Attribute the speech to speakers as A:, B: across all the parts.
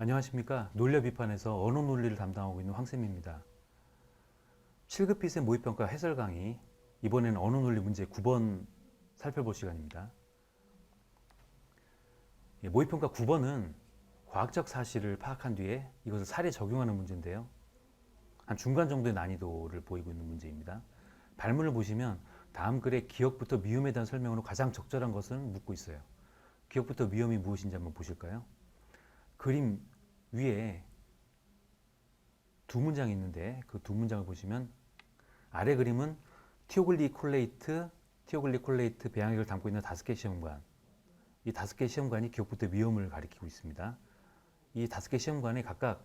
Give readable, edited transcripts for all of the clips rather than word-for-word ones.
A: 안녕하십니까. 논리와 비판에서 언어 논리를 담당하고 있는 황쌤입니다. 7급 필생 모의평가 해설 강의, 이번에는 언어 논리 문제 9번 살펴볼 시간입니다. 모의평가 9번은 과학적 사실을 파악한 뒤에 이것을 사례에 적용하는 문제인데요. 한 중간 정도의 난이도를 보이고 있는 문제입니다. 발문을 보시면 다음 글의 기억부터 미음에 대한 설명으로 가장 적절한 것은 묻고 있어요. 기억부터 미음이 무엇인지 한번 보실까요? 그림 위에 두 문장이 있는데 그 두 문장을 보시면 아래 그림은 티오글리콜레이트 배양액을 담고 있는 5개 시험관. 이 5개 시험관이 기억부터 미음을 가리키고 있습니다. 이 5개 시험관에 각각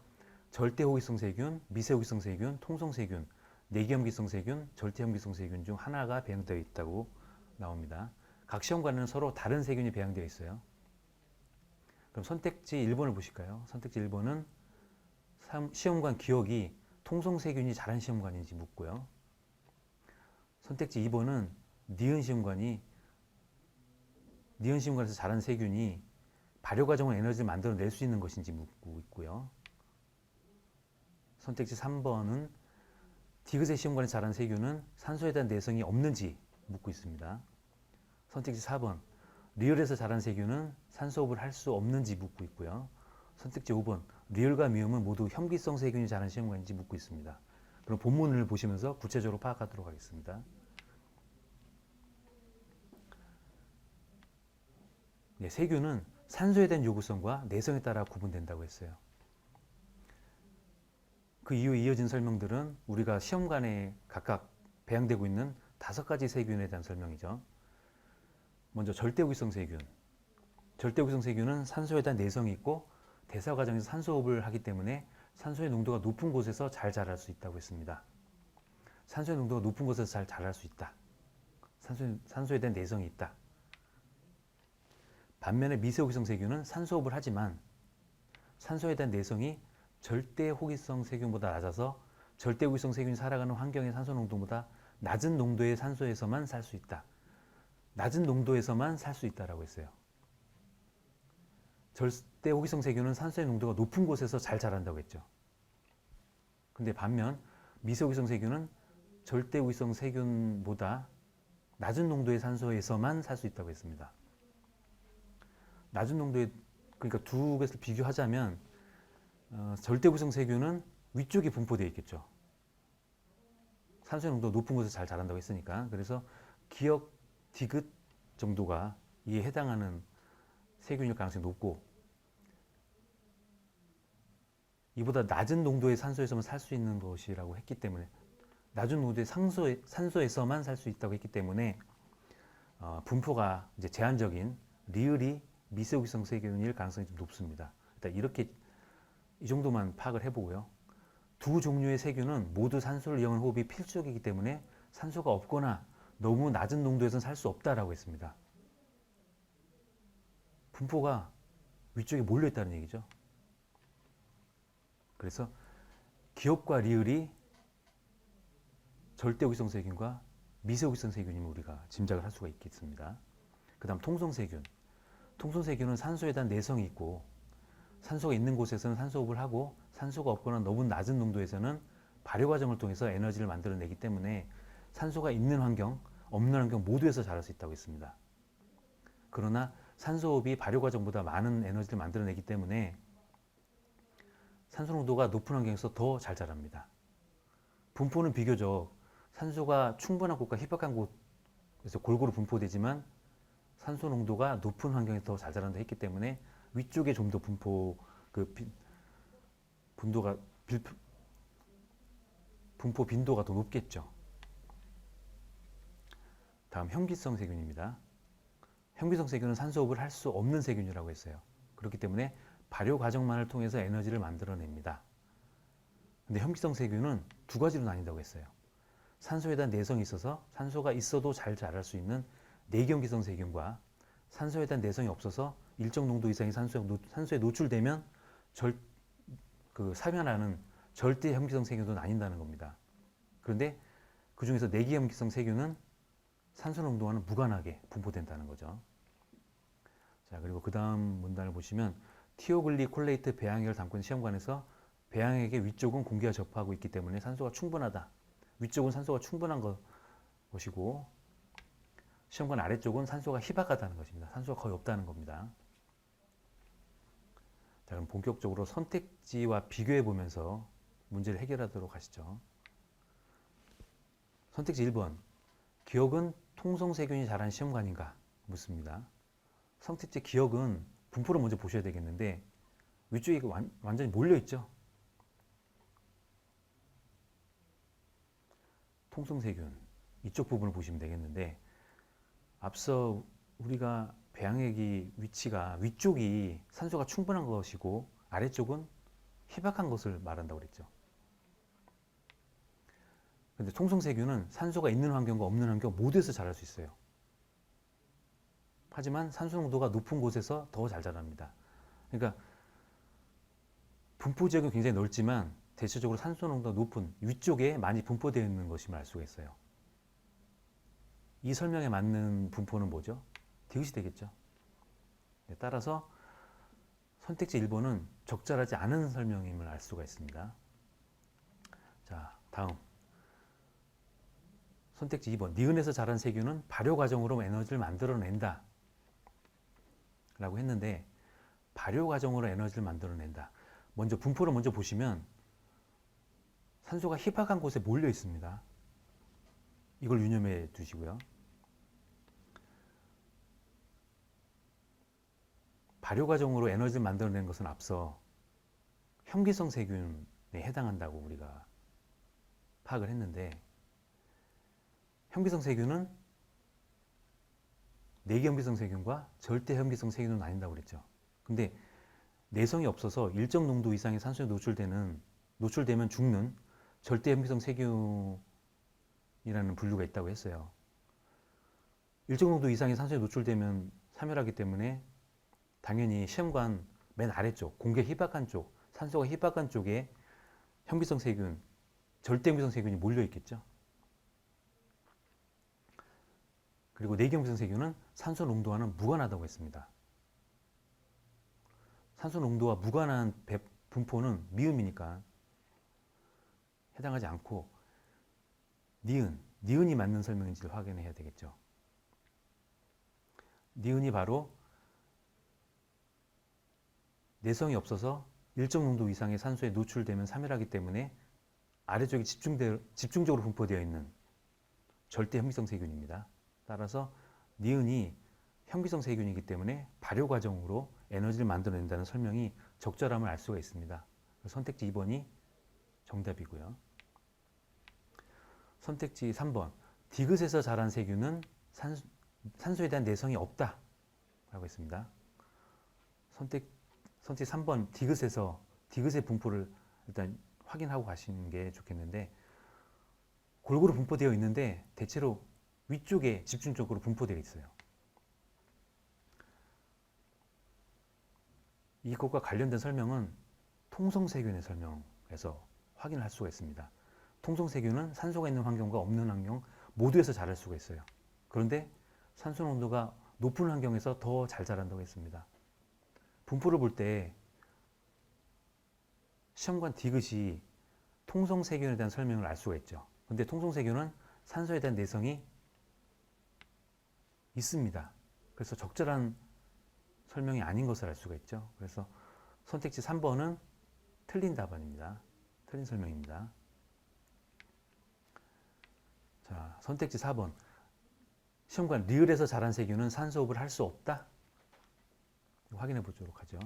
A: 절대호기성 세균, 미세호기성 세균, 통성세균, 내기염기성 세균, 절대염기성 세균 중 하나가 배양되어 있다고 나옵니다. 각 시험관에는 서로 다른 세균이 배양되어 있어요. 그럼 선택지 1번을 보실까요? 선택지 1번은 시험관 기억이 통성세균이 자란 시험관인지 묻고요. 선택지 2번은 니은 시험관에서 자란 세균이 발효 과정으로 에너지를 만들어낼 수 있는 것인지 묻고 있고요. 선택지 3번은 디귿의 시험관에서 자란 세균은 산소에 대한 내성이 없는지 묻고 있습니다. 선택지 4번 리을에서 자란 세균은 산소호흡을 할 수 없는지 묻고 있고요. 선택지 5번 리을과 미음은 모두 혐기성 세균이 자란 시험관인지 묻고 있습니다. 그럼 본문을 보시면서 구체적으로 파악하도록 하겠습니다. 네, 세균은 산소에 대한 요구성과 내성에 따라 구분된다고 했어요. 그 이후 이어진 설명들은 우리가 시험관에 각각 배양되고 있는 5가지 세균에 대한 설명이죠. 먼저 절대호기성 세균. 절대호기성 세균은 산소에 대한 내성이 있고 대사 과정에서 산소호흡을 하기 때문에 산소의 농도가 높은 곳에서 잘 자랄 수 있다고 했습니다. 산소의 농도가 높은 곳에서 잘 자랄 수 있다. 산소에 대한 내성이 있다. 반면에 미세호기성 세균은 산소호흡을 하지만 산소에 대한 내성이 절대호기성 세균보다 낮아서 절대호기성 세균이 살아가는 환경의 산소 농도보다 낮은 농도의 산소에서만 살 수 있다. 낮은 농도에서만 살 수 있다라고 했어요. 절대호기성 세균은 산소의 농도가 높은 곳에서 잘 자란다고 했죠. 근데 반면 미세호기성 세균은 절대호기성 세균보다 낮은 농도의 산소에서만 살 수 있다고 했습니다. 낮은 농도의, 그러니까 두 개를 비교하자면 절대호기성 세균은 위쪽에 분포되어 있겠죠. 산소의 농도가 높은 곳에서 잘 자란다고 했으니까. 그래서 기억 디귿 정도가 이에 해당하는 세균일 가능성이 높고, 이보다 낮은 농도의 산소에서만 살 수 있는 것이라고 했기 때문에, 낮은 농도의 산소에서만 살 수 있다고 했기 때문에 분포가 이제 제한적인 리을이 미세호기성 세균일 가능성이 좀 높습니다. 일단 이렇게 이 정도만 파악을 해보고요. 두 종류의 세균은 모두 산소를 이용한 호흡이 필수적이기 때문에 산소가 없거나 너무 낮은 농도에서는 살 수 없다라고 했습니다. 분포가 위쪽에 몰려 있다는 얘기죠. 그래서 기억과 리을이 절대호기성 세균과 미세호기성 세균임을 우리가 짐작을 할 수가 있겠습니다. 그 다음 통성세균. 통성세균은 산소에 대한 내성이 있고 산소가 있는 곳에서는 산소호흡을 하고 산소가 없거나 너무 낮은 농도에서는 발효 과정을 통해서 에너지를 만들어내기 때문에 산소가 있는 환경, 없는 환경 모두에서 자랄 수 있다고 했습니다. 그러나 산소호흡이 발효 과정보다 많은 에너지를 만들어내기 때문에 산소 농도가 높은 환경에서 더 잘 자랍니다. 분포는 비교적 산소가 충분한 곳과 희박한 곳에서 골고루 분포되지만 산소 농도가 높은 환경에서 더 잘 자란다 했기 때문에 위쪽에 좀 더 분포 빈도가 더 높겠죠. 다음 현기성 세균입니다. 현기성 세균은 산소호흡을 할 수 없는 세균이라고 했어요. 그렇기 때문에 발효 과정만을 통해서 에너지를 만들어냅니다. 근데 현기성 세균은 두 가지로 나뉜다고 했어요. 산소에 대한 내성이 있어서 산소가 있어도 잘 자랄 수 있는 내기염기성 세균과 산소에 대한 내성이 없어서 일정 농도 이상의 산소에 노출되면 사면하는 절대 현기성 세균도 나뉜다는 겁니다. 그런데 그 중에서 내기염기성 세균은 산소 농도와는 무관하게 분포된다는 거죠. 자, 그리고 그 다음 문단을 보시면 티오글리콜레이트 배양액을 담고 있는 시험관에서 배양액의 위쪽은 공기와 접하고 있기 때문에 산소가 충분하다. 위쪽은 산소가 충분한 것이고 시험관 아래쪽은 산소가 희박하다는 것입니다. 산소가 거의 없다는 겁니다. 자, 그럼 본격적으로 선택지와 비교해 보면서 문제를 해결하도록 하시죠. 선택지 1번. 기억은 통성세균이 자란 시험관인가? 묻습니다. 선택지 기억은 분포를 먼저 보셔야 되겠는데 위쪽에 완전히 몰려있죠. 통성세균 이쪽 부분을 보시면 되겠는데 앞서 우리가 배양액이 위치가 위쪽이 산소가 충분한 것이고 아래쪽은 희박한 것을 말한다고 그랬죠. 근데 통성세균은 산소가 있는 환경과 없는 환경 모두에서 자랄 수 있어요. 하지만 산소 농도가 높은 곳에서 더 잘 자랍니다. 그러니까 분포 지역은 굉장히 넓지만 대체적으로 산소 농도가 높은 위쪽에 많이 분포되어 있는 것임을 알 수가 있어요. 이 설명에 맞는 분포는 뭐죠? 디귿이 되겠죠. 따라서 선택지 1번은 적절하지 않은 설명임을 알 수가 있습니다. 자, 다음 선택지 2번. 니은에서 자란 세균은 발효 과정으로 에너지를 만들어낸다 라고 했는데 발효 과정으로 에너지를 만들어낸다. 먼저 분포를 먼저 보시면 산소가 희박한 곳에 몰려 있습니다. 이걸 유념해 두시고요. 발효 과정으로 에너지를 만들어내는 것은 앞서 현기성 세균에 해당한다고 우리가 파악을 했는데 현기성 세균은 내기현기성 세균과 절대현기성 세균은 아닌다고 그랬죠. 근데 내성이 없어서 일정 농도 이상의 산소에 노출되면 죽는 절대현기성 세균이라는 분류가 있다고 했어요. 일정 농도 이상의 산소에 노출되면 사멸하기 때문에 당연히 시험관 맨 아래쪽, 공기 희박한 쪽, 산소가 희박한 쪽에 현기성 세균, 절대현기성 세균이 몰려 있겠죠. 그리고 내기현기성 세균은 산소 농도와는 무관하다고 했습니다. 산소 농도와 무관한 분포는 미음이니까 해당하지 않고 니은이 맞는 설명인지를 확인해야 되겠죠. 니은이 바로 내성이 없어서 일정 농도 이상의 산소에 노출되면 사멸하기 때문에 아래쪽에 집중적으로 분포되어 있는 절대 현기성 세균입니다. 따라서 니은이 현기성 세균이기 때문에 발효 과정으로 에너지를 만들어낸다는 설명이 적절함을 알 수가 있습니다. 선택지 2번이 정답이고요. 선택지 3번. 디귿에서 자란 세균은 산소에 대한 내성이 없다 라고 했습니다. 선택지 3번 디귿의 분포를 일단 확인하고 가시는 게 좋겠는데 골고루 분포되어 있는데 대체로 위쪽에 집중적으로 분포되어 있어요. 이것과 관련된 설명은 통성세균의 설명에서 확인을 할 수가 있습니다. 통성세균은 산소가 있는 환경과 없는 환경 모두에서 자랄 수가 있어요. 그런데 산소 농도가 높은 환경에서 더 잘 자란다고 했습니다. 분포를 볼 때 시험관 디귿이 통성세균에 대한 설명을 알 수가 있죠. 근데 통성세균은 산소에 대한 내성이 있습니다. 그래서 적절한 설명이 아닌 것을 알 수가 있죠. 그래서 선택지 3번은 틀린 답안입니다. 틀린 설명입니다. 자, 선택지 4번. 시험관 리을에서 자란 세균은 산소호흡을 할 수 없다? 확인해 보도록 하죠.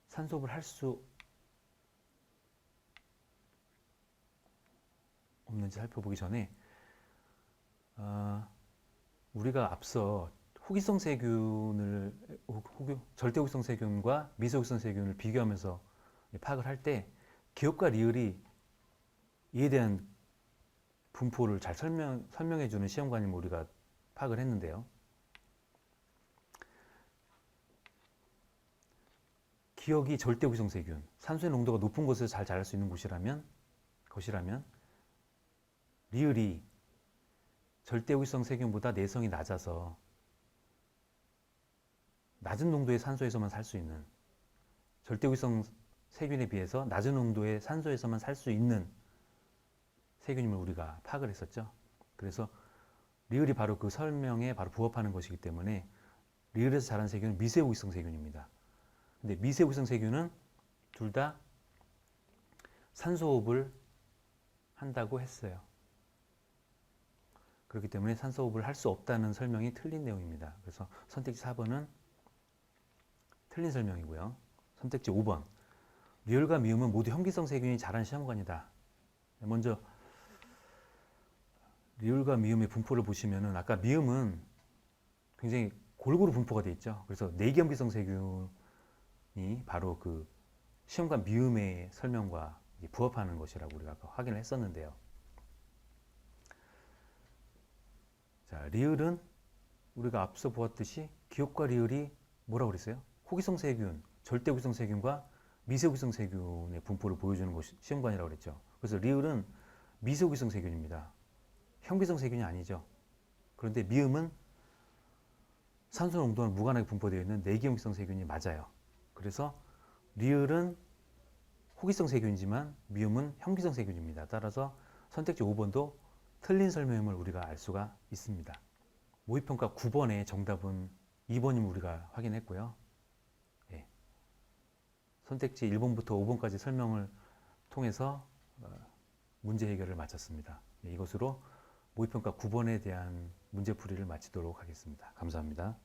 A: 산소호흡을 할 수 없는지 살펴보기 전에 우리가 앞서 절대호기성 세균과 미소호기성 세균을 비교하면서 파악을 할 때 기억과 리을이 이에 대한 분포를 잘 설명해 주는 시험관임을 우리가 파악을 했는데요. 기억이 절대호기성 세균, 산소의 농도가 높은 곳에서 잘 자랄 수 있는 것이라면 리을이 절대호기성 세균보다 내성이 낮아서 낮은 농도의 산소에서만 살 수 있는, 절대구기성 세균에 비해서 낮은 농도의 산소에서만 살 수 있는 세균임을 우리가 파악을 했었죠. 그래서 리을이 바로 그 설명에 바로 부합하는 것이기 때문에 리을에서 자란 세균은 미세구기성 세균입니다. 근데 미세구기성 세균은 둘 다 산소호흡을 한다고 했어요. 그렇기 때문에 산소호흡을 할 수 없다는 설명이 틀린 내용입니다. 그래서 선택지 4번은 틀린 설명이고요. 선택지 5번, 리을과 미음은 모두 현기성 세균이 자란 시험관이다. 먼저 리을과 미음의 분포를 보시면은 아까 미음은 굉장히 골고루 분포가 되어 있죠. 그래서 내기현기성 세균이 바로 그 시험관 미음의 설명과 부합하는 것이라고 우리가 아까 확인을 했었는데요. 자, 리을은 우리가 앞서 보았듯이 기업과 리을이 뭐라고 그랬어요? 호기성 세균, 절대호기성 세균과 미세호기성 세균의 분포를 보여주는 것이 시험관이라고 그랬죠. 그래서 리을은 미세호기성 세균입니다. 현기성 세균이 아니죠. 그런데 미음은 산소 농도는 무관하게 분포되어 있는 내기형기성 세균이 맞아요. 그래서 리을은 호기성 세균이지만 미음은 현기성 세균입니다. 따라서 선택지 5번도 틀린 설명임을 우리가 알 수가 있습니다. 모의평가 9번의 정답은 2번임을 우리가 확인했고요. 예. 선택지 1번부터 5번까지 설명을 통해서 문제 해결을 마쳤습니다. 예, 이것으로 모의평가 9번에 대한 문제풀이를 마치도록 하겠습니다. 감사합니다.